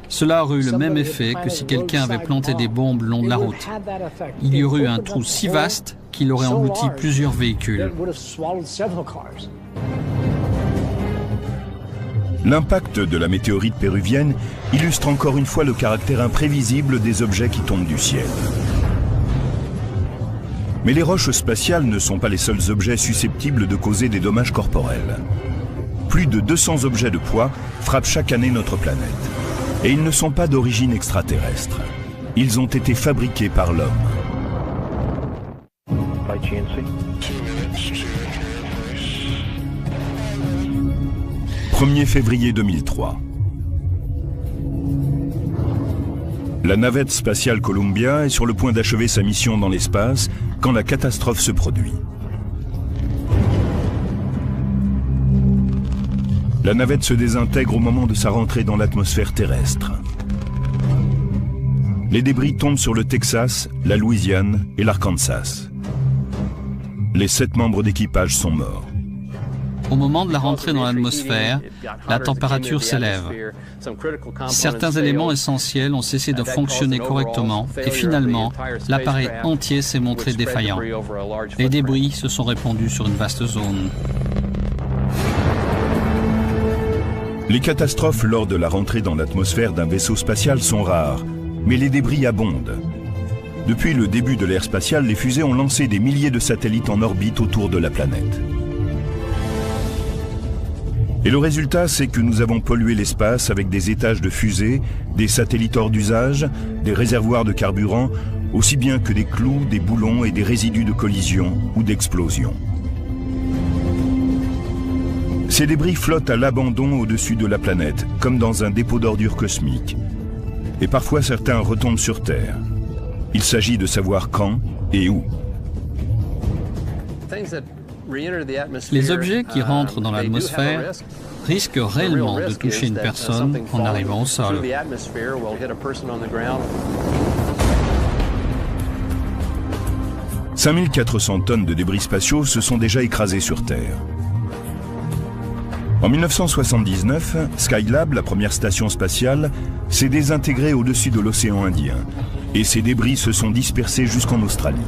Cela aurait eu le même effet que si quelqu'un avait planté des bombes le long de la route. Il y aurait eu un trou si vaste qu'il aurait englouti plusieurs véhicules. L'impact de la météorite péruvienne illustre encore une fois le caractère imprévisible des objets qui tombent du ciel. Mais les roches spatiales ne sont pas les seuls objets susceptibles de causer des dommages corporels. Plus de 200 objets de poids frappent chaque année notre planète. Et ils ne sont pas d'origine extraterrestre. Ils ont été fabriqués par l'homme. 1er février 2003. La navette spatiale Columbia est sur le point d'achever sa mission dans l'espace quand la catastrophe se produit. La navette se désintègre au moment de sa rentrée dans l'atmosphère terrestre. Les débris tombent sur le Texas, la Louisiane et l'Arkansas. Les 7 membres d'équipage sont morts. Au moment de la rentrée dans l'atmosphère, la température s'élève. Certains éléments essentiels ont cessé de fonctionner correctement et finalement, l'appareil entier s'est montré défaillant. Les débris se sont répandus sur une vaste zone. Les catastrophes lors de la rentrée dans l'atmosphère d'un vaisseau spatial sont rares, mais les débris abondent. Depuis le début de l'ère spatiale, les fusées ont lancé des milliers de satellites en orbite autour de la planète. Et le résultat, c'est que nous avons pollué l'espace avec des étages de fusées, des satellites hors d'usage, des réservoirs de carburant, aussi bien que des clous, des boulons et des résidus de collision ou d'explosion. Ces débris flottent à l'abandon au-dessus de la planète, comme dans un dépôt d'ordures cosmique. Et parfois certains retombent sur Terre. Il s'agit de savoir quand et où. Les objets qui rentrent dans l'atmosphère risquent réellement de toucher une personne en arrivant au sol. « 5400 tonnes de débris spatiaux se sont déjà écrasées sur Terre. En 1979, Skylab, la première station spatiale, s'est désintégrée au-dessus de l'océan Indien et ces débris se sont dispersés jusqu'en Australie.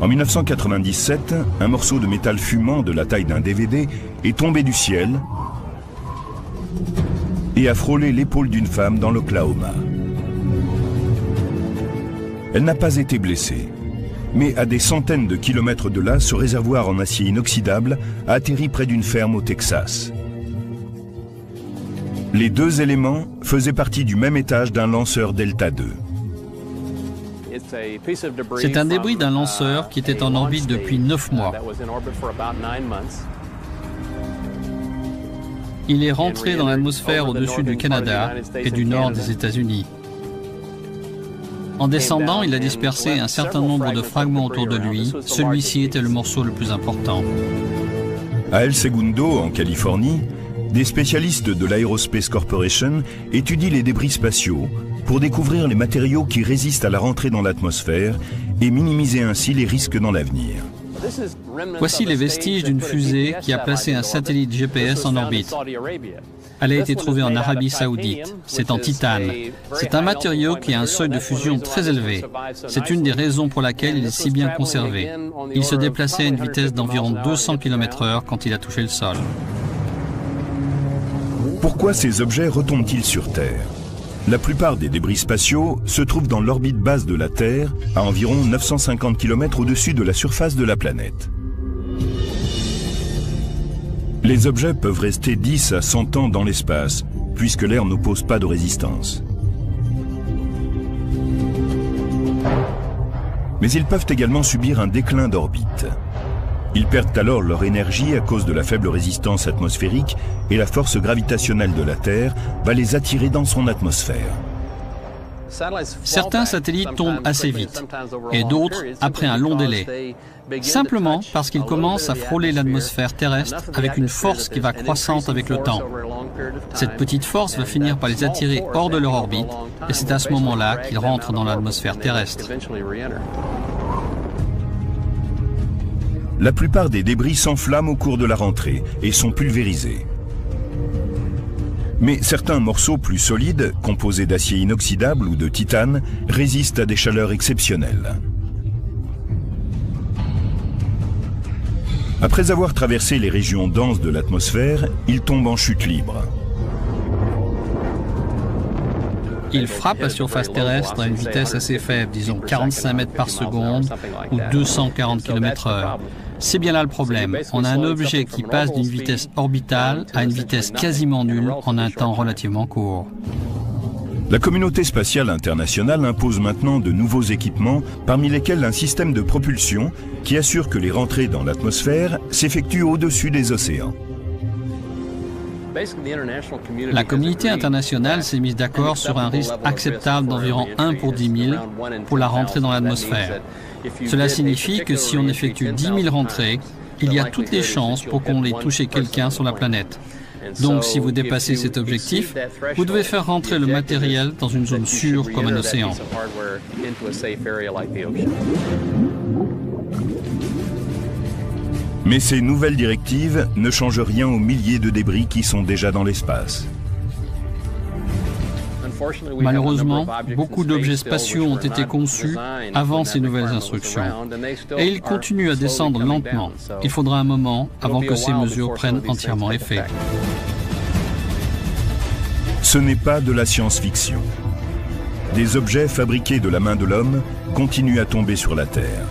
En 1997, un morceau de métal fumant de la taille d'un DVD est tombé du ciel et a frôlé l'épaule d'une femme dans l'Oklahoma. Elle n'a pas été blessée. Mais à des centaines de kilomètres de là, ce réservoir en acier inoxydable a atterri près d'une ferme au Texas. Les deux éléments faisaient partie du même étage d'un lanceur Delta II. C'est un débris d'un lanceur qui était en orbite depuis 9 mois. Il est rentré dans l'atmosphère au-dessus du Canada et du nord des États-Unis. En descendant, il a dispersé un certain nombre de fragments autour de lui. Celui-ci était le morceau le plus important. À El Segundo, en Californie, des spécialistes de l'Aerospace Corporation étudient les débris spatiaux pour découvrir les matériaux qui résistent à la rentrée dans l'atmosphère et minimiser ainsi les risques dans l'avenir. Voici les vestiges d'une fusée qui a placé un satellite GPS en orbite. Elle a été trouvée en Arabie Saoudite. C'est en titane. C'est un matériau qui a un seuil de fusion très élevé. C'est une des raisons pour laquelle il est si bien conservé. Il se déplaçait à une vitesse d'environ 200 km/h quand il a touché le sol. Pourquoi ces objets retombent-ils sur Terre? La plupart des débris spatiaux se trouvent dans l'orbite basse de la Terre, à environ 950 km au-dessus de la surface de la planète. Les objets peuvent rester 10 à 100 ans dans l'espace, puisque l'air n'oppose pas de résistance. Mais ils peuvent également subir un déclin d'orbite. Ils perdent alors leur énergie à cause de la faible résistance atmosphérique et la force gravitationnelle de la Terre va les attirer dans son atmosphère. Certains satellites tombent assez vite et d'autres après un long délai, simplement parce qu'ils commencent à frôler l'atmosphère terrestre avec une force qui va croissante avec le temps. Cette petite force va finir par les attirer hors de leur orbite et c'est à ce moment-là qu'ils rentrent dans l'atmosphère terrestre. La plupart des débris s'enflamment au cours de la rentrée et sont pulvérisés. Mais certains morceaux plus solides, composés d'acier inoxydable ou de titane, résistent à des chaleurs exceptionnelles. Après avoir traversé les régions denses de l'atmosphère, ils tombent en chute libre. Ils frappent la surface terrestre à une vitesse assez faible, disons 45 mètres par seconde ou 240 km/h. C'est bien là le problème. On a un objet qui passe d'une vitesse orbitale à une vitesse quasiment nulle en un temps relativement court. La communauté spatiale internationale impose maintenant de nouveaux équipements, parmi lesquels un système de propulsion qui assure que les rentrées dans l'atmosphère s'effectuent au-dessus des océans. La communauté internationale s'est mise d'accord sur un risque acceptable d'environ 1 pour 10 000 pour la rentrée dans l'atmosphère. Cela signifie que si on effectue 10 000 rentrées, il y a toutes les chances pour qu'on ait touché quelqu'un sur la planète. Donc si vous dépassez cet objectif, vous devez faire rentrer le matériel dans une zone sûre comme un océan. Mais ces nouvelles directives ne changent rien aux milliers de débris qui sont déjà dans l'espace. Malheureusement, beaucoup d'objets spatiaux ont été conçus avant ces nouvelles instructions. Et ils continuent à descendre lentement. Il faudra un moment avant que ces mesures prennent entièrement effet. Ce n'est pas de la science-fiction. Des objets fabriqués de la main de l'homme continuent à tomber sur la Terre.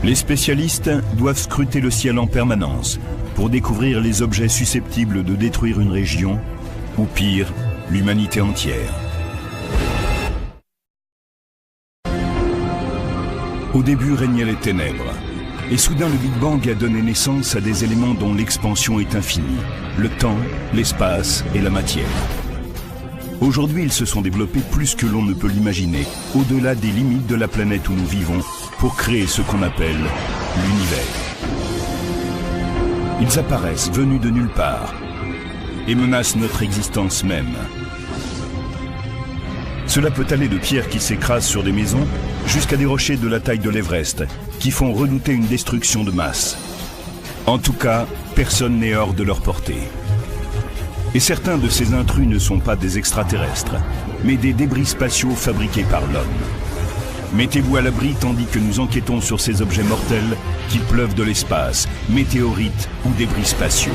Les spécialistes doivent scruter le ciel en permanence pour découvrir les objets susceptibles de détruire une région, ou pire, l'humanité entière. Au début régnaient les ténèbres. Et soudain, le Big Bang a donné naissance à des éléments dont l'expansion est infinie. Le temps, l'espace et la matière. Aujourd'hui, ils se sont développés plus que l'on ne peut l'imaginer, au-delà des limites de la planète où nous vivons, pour créer ce qu'on appelle l'univers. Ils apparaissent venus de nulle part et menacent notre existence même. Cela peut aller de pierres qui s'écrasent sur des maisons jusqu'à des rochers de la taille de l'Everest qui font redouter une destruction de masse. En tout cas, personne n'est hors de leur portée. Et certains de ces intrus ne sont pas des extraterrestres, mais des débris spatiaux fabriqués par l'homme. Mettez-vous à l'abri tandis que nous enquêtons sur ces objets mortels qui pleuvent de l'espace, météorites ou débris spatiaux.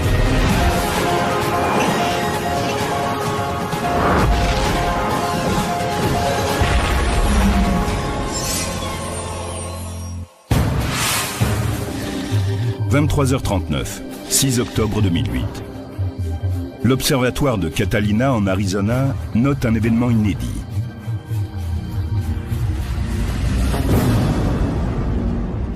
« 23h39, 6 octobre 2008. L'observatoire de Catalina en Arizona note un événement inédit.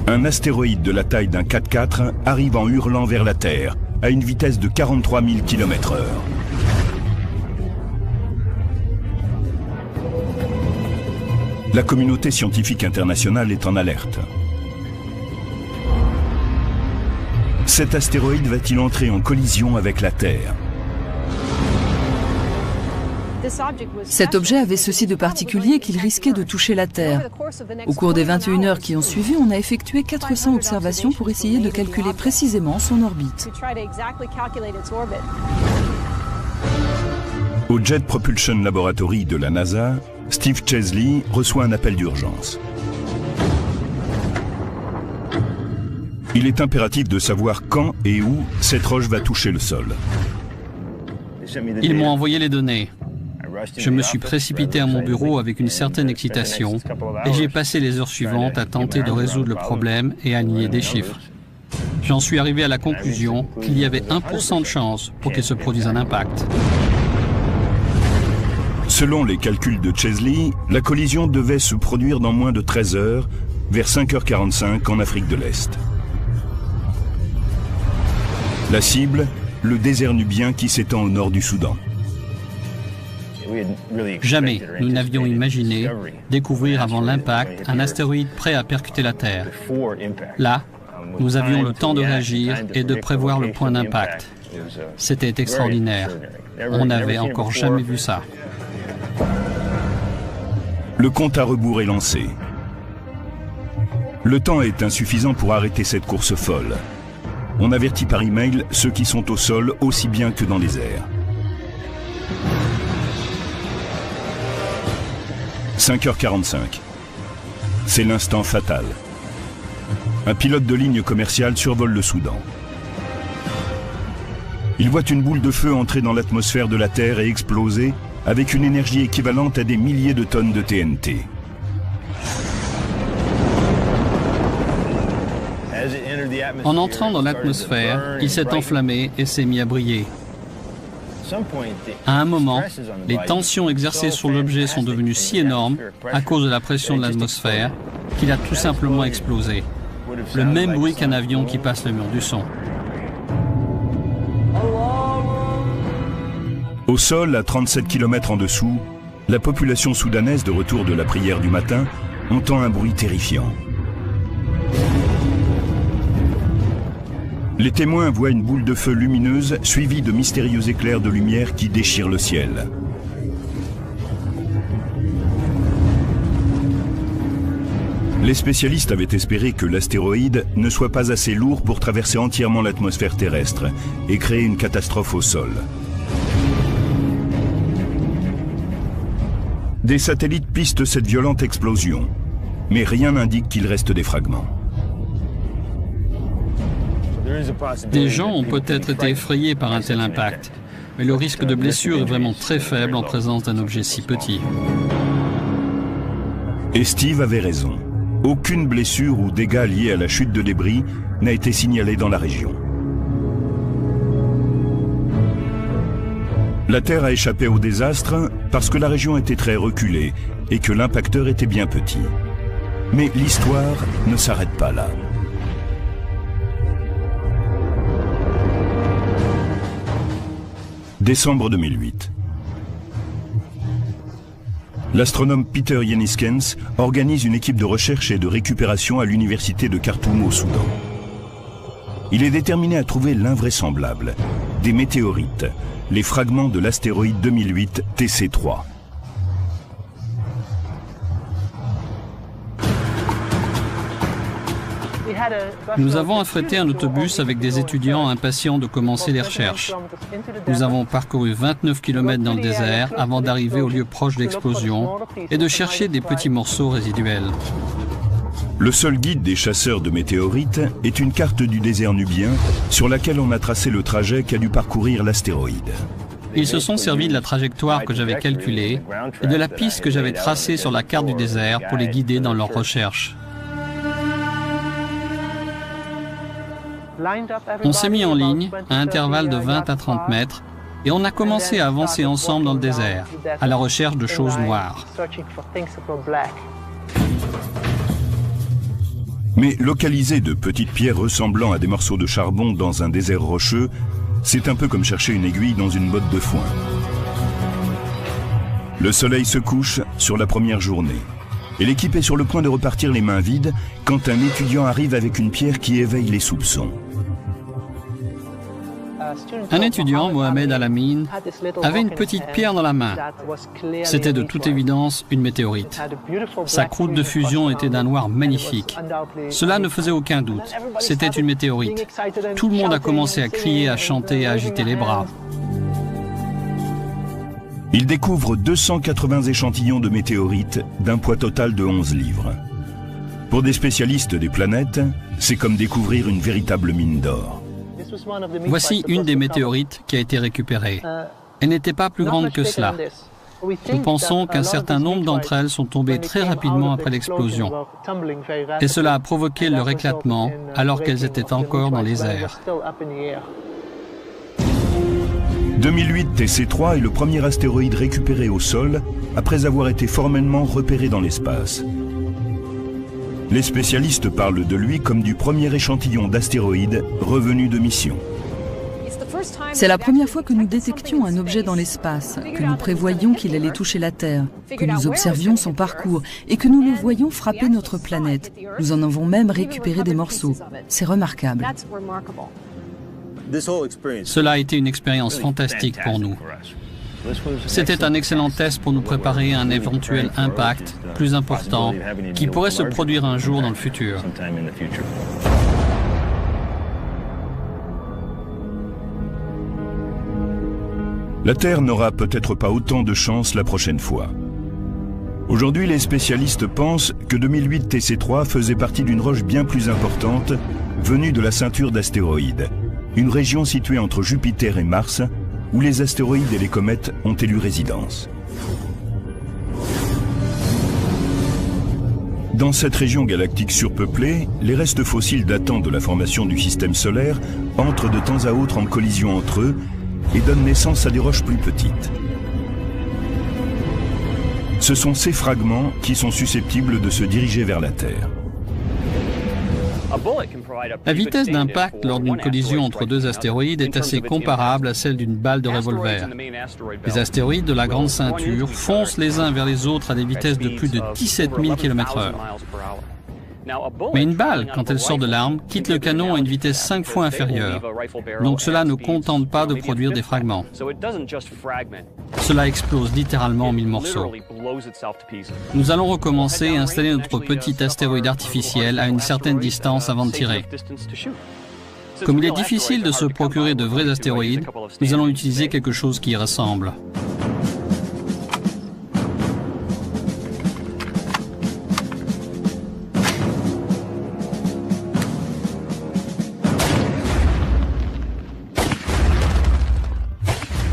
Un astéroïde de la taille d'un 4x4 arrive en hurlant vers la Terre à une vitesse de 43 000 km/h. La communauté scientifique internationale est en alerte. Cet astéroïde va-t-il entrer en collision avec la Terre ? Cet objet avait ceci de particulier qu'il risquait de toucher la Terre. Au cours des 21 heures qui ont suivi, on a effectué 400 observations pour essayer de calculer précisément son orbite. Au Jet Propulsion Laboratory de la NASA, Steve Chesley reçoit un appel d'urgence. Il est impératif de savoir quand et où cette roche va toucher le sol. Ils m'ont envoyé les données. Je me suis précipité à mon bureau avec une certaine excitation et j'ai passé les heures suivantes à tenter de résoudre le problème et aligner des chiffres. J'en suis arrivé à la conclusion qu'il y avait 1% de chance pour qu'il se produise un impact. Selon les calculs de Chesley, la collision devait se produire dans moins de 13 heures, vers 5h45 en Afrique de l'Est. La cible, le désert nubien qui s'étend au nord du Soudan. Jamais nous n'avions imaginé découvrir avant l'impact un astéroïde prêt à percuter la Terre. Là, nous avions le temps de réagir et de prévoir le point d'impact. C'était extraordinaire. On n'avait encore jamais vu ça. Le compte à rebours est lancé. Le temps est insuffisant pour arrêter cette course folle. On avertit par email ceux qui sont au sol aussi bien que dans les airs. 5h45. C'est l'instant fatal. Un pilote de ligne commerciale survole le Soudan. Il voit une boule de feu entrer dans l'atmosphère de la Terre et exploser avec une énergie équivalente à des milliers de tonnes de TNT. En entrant dans l'atmosphère, il s'est enflammé et s'est mis à briller. À un moment, les tensions exercées sur l'objet sont devenues si énormes à cause de la pression de l'atmosphère qu'il a tout simplement explosé. Le même bruit qu'un avion qui passe le mur du son. Au sol, à 37 km en dessous, la population soudanaise de retour de la prière du matin entend un bruit terrifiant. Les témoins voient une boule de feu lumineuse suivie de mystérieux éclairs de lumière qui déchirent le ciel. Les spécialistes avaient espéré que l'astéroïde ne soit pas assez lourd pour traverser entièrement l'atmosphère terrestre et créer une catastrophe au sol. Des satellites pistent cette violente explosion, mais rien n'indique qu'il reste des fragments. Des gens ont peut-être été effrayés par un tel impact, mais le risque de blessure est vraiment très faible en présence d'un objet si petit. Et Steve avait raison. Aucune blessure ou dégâts liés à la chute de débris n'a été signalée dans la région. La Terre a échappé au désastre parce que la région était très reculée et que l'impacteur était bien petit. Mais l'histoire ne s'arrête pas là. Décembre 2008. L'astronome Peter Yenniskens organise une équipe de recherche et de récupération à l'université de Khartoum au Soudan. Il est déterminé à trouver l'invraisemblable, des météorites, les fragments de l'astéroïde 2008 TC3. Nous avons affrété un autobus avec des étudiants impatients de commencer les recherches. Nous avons parcouru 29 km dans le désert avant d'arriver au lieu proche de l'explosion et de chercher des petits morceaux résiduels. Le seul guide des chasseurs de météorites est une carte du désert nubien sur laquelle on a tracé le trajet qu'a dû parcourir l'astéroïde. Ils se sont servis de la trajectoire que j'avais calculée et de la piste que j'avais tracée sur la carte du désert pour les guider dans leurs recherches. On s'est mis en ligne à intervalles de 20 à 30 mètres et on a commencé à avancer ensemble dans le désert, à la recherche de choses noires. Mais localiser de petites pierres ressemblant à des morceaux de charbon dans un désert rocheux, c'est un peu comme chercher une aiguille dans une botte de foin. Le soleil se couche sur la première journée et l'équipe est sur le point de repartir les mains vides quand un étudiant arrive avec une pierre qui éveille les soupçons. Un étudiant, Mohamed Al-Amin, avait une petite pierre dans la main. C'était de toute évidence une météorite. Sa croûte de fusion était d'un noir magnifique. Cela ne faisait aucun doute. C'était une météorite. Tout le monde a commencé à crier, à chanter, à agiter les bras. Il découvre 280 échantillons de météorites d'un poids total de 11 livres. Pour des spécialistes des planètes, c'est comme découvrir une véritable mine d'or. Voici une des météorites qui a été récupérée. Elle n'était pas plus grande que cela. Nous pensons qu'un certain nombre d'entre elles sont tombées très rapidement après l'explosion. Et cela a provoqué leur éclatement alors qu'elles étaient encore dans les airs. 2008 TC3 est le premier astéroïde récupéré au sol après avoir été formellement repéré dans l'espace. Les spécialistes parlent de lui comme du premier échantillon d'astéroïdes revenu de mission. C'est la première fois que nous détections un objet dans l'espace, que nous prévoyions qu'il allait toucher la Terre, que nous observions son parcours et que nous le voyions frapper notre planète. Nous en avons même récupéré des morceaux. C'est remarquable. Cela a été une expérience fantastique pour nous. C'était un excellent test pour nous préparer à un éventuel impact plus important qui pourrait se produire un jour dans le futur. La Terre n'aura peut-être pas autant de chance la prochaine fois. Aujourd'hui, les spécialistes pensent que 2008 TC3 faisait partie d'une roche bien plus importante venue de la ceinture d'astéroïdes, une région située entre Jupiter et Mars, où les astéroïdes et les comètes ont élu résidence. Dans cette région galactique surpeuplée, les restes fossiles datant de la formation du système solaire entrent de temps à autre en collision entre eux et donnent naissance à des roches plus petites. Ce sont ces fragments qui sont susceptibles de se diriger vers la Terre. La vitesse d'impact lors d'une collision entre deux astéroïdes est assez comparable à celle d'une balle de revolver. Les astéroïdes de la grande ceinture foncent les uns vers les autres à des vitesses de plus de 17 000 km/h. Mais une balle, quand elle sort de l'arme, quitte le canon à une vitesse 5 fois inférieure. Donc cela ne contente pas de produire des fragments. Cela explose littéralement en 1000 morceaux. Nous allons recommencer et installer notre petit astéroïde artificiel à une certaine distance avant de tirer. Comme il est difficile de se procurer de vrais astéroïdes, nous allons utiliser quelque chose qui y ressemble.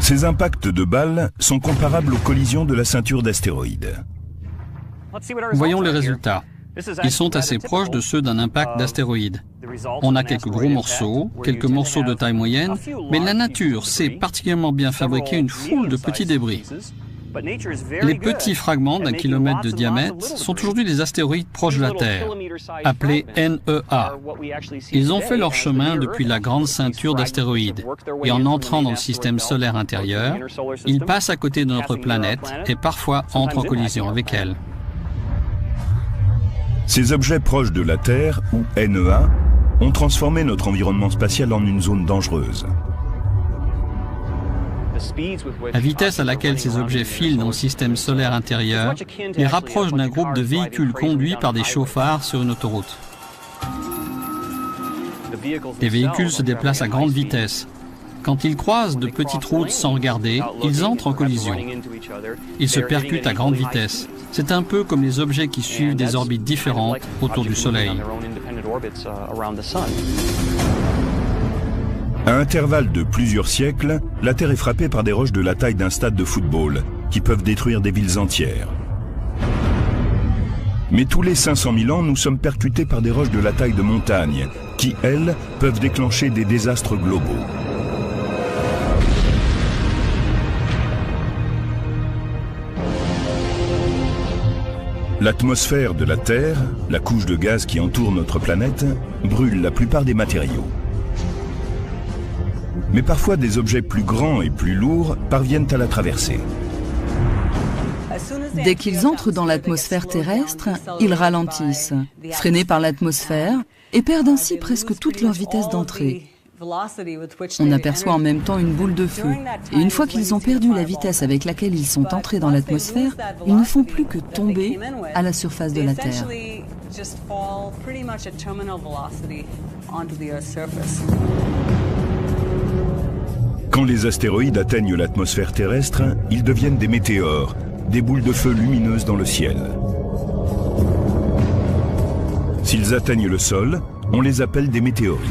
Ces impacts de balles sont comparables aux collisions de la ceinture d'astéroïdes. Voyons les résultats. Ils sont assez proches de ceux d'un impact d'astéroïde. On a quelques gros morceaux, quelques morceaux de taille moyenne, mais la nature sait particulièrement bien fabriquer une foule de petits débris. Les petits fragments d'1 kilomètre de diamètre sont aujourd'hui des astéroïdes proches de la Terre, appelés NEA. Ils ont fait leur chemin depuis la grande ceinture d'astéroïdes, et en entrant dans le système solaire intérieur, ils passent à côté de notre planète et parfois entrent en collision avec elle. Ces objets proches de la Terre, ou NEA, ont transformé notre environnement spatial en une zone dangereuse. La vitesse à laquelle ces objets filent dans le système solaire intérieur les rapproche d'un groupe de véhicules conduits par des chauffards sur une autoroute. Les véhicules se déplacent à grande vitesse. Quand ils croisent de petites routes sans regarder, ils entrent en collision. Ils se percutent à grande vitesse. C'est un peu comme les objets qui suivent des orbites différentes autour du Soleil. À intervalles de plusieurs siècles, la Terre est frappée par des roches de la taille d'un stade de football, qui peuvent détruire des villes entières. Mais tous les 500 000 ans, nous sommes percutés par des roches de la taille de montagnes, qui, elles, peuvent déclencher des désastres globaux. L'atmosphère de la Terre, la couche de gaz qui entoure notre planète, brûle la plupart des matériaux. Mais parfois des objets plus grands et plus lourds parviennent à la traverser. Dès qu'ils entrent dans l'atmosphère terrestre, ils ralentissent, freinés par l'atmosphère, et perdent ainsi presque toute leur vitesse d'entrée. On aperçoit en même temps une boule de feu. Et une fois qu'ils ont perdu la vitesse avec laquelle ils sont entrés dans l'atmosphère, ils ne font plus que tomber à la surface de la Terre. Quand les astéroïdes atteignent l'atmosphère terrestre, ils deviennent des météores, des boules de feu lumineuses dans le ciel. S'ils atteignent le sol, on les appelle des météorites.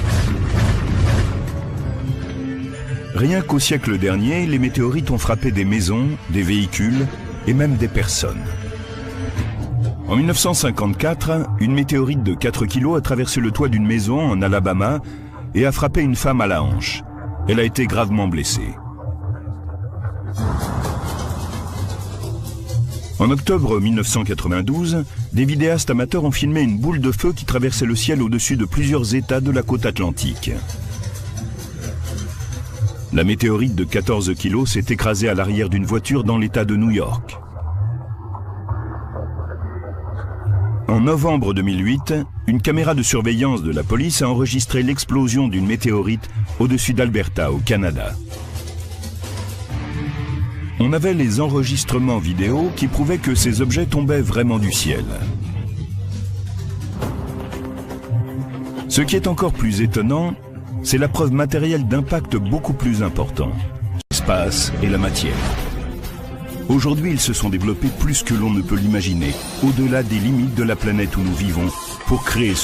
Rien qu'au siècle dernier, les météorites ont frappé des maisons, des véhicules et même des personnes. En 1954, une météorite de 4 kg a traversé le toit d'une maison en Alabama et a frappé une femme à la hanche. Elle a été gravement blessée. En octobre 1992, des vidéastes amateurs ont filmé une boule de feu qui traversait le ciel au-dessus de plusieurs États de la côte atlantique. La météorite de 14 kg s'est écrasée à l'arrière d'une voiture dans l'État de New York. En novembre 2008, une caméra de surveillance de la police a enregistré l'explosion d'une météorite au-dessus d'Alberta, au Canada. On avait les enregistrements vidéo qui prouvaient que ces objets tombaient vraiment du ciel. Ce qui est encore plus étonnant, c'est la preuve matérielle d'impact beaucoup plus important, l'espace et la matière. Aujourd'hui, ils se sont développés plus que l'on ne peut l'imaginer, au-delà des limites de la planète où nous vivons, pour créer ce